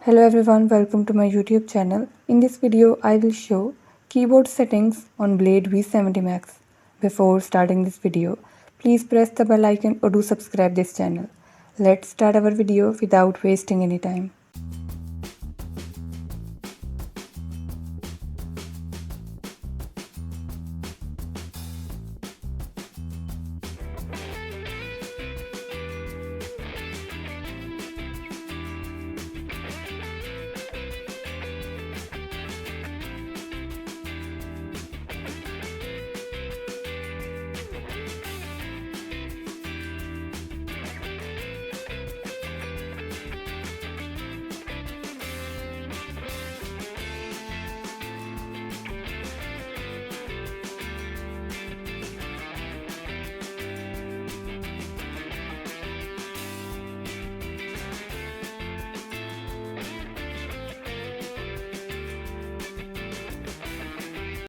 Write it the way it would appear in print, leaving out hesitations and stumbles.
Hello everyone, welcome to my YouTube channel. In this video, I will show keyboard settings on Blade V70 Max. Before starting this video, please press the bell icon or do subscribe this channel. Let's start our video without wasting any time.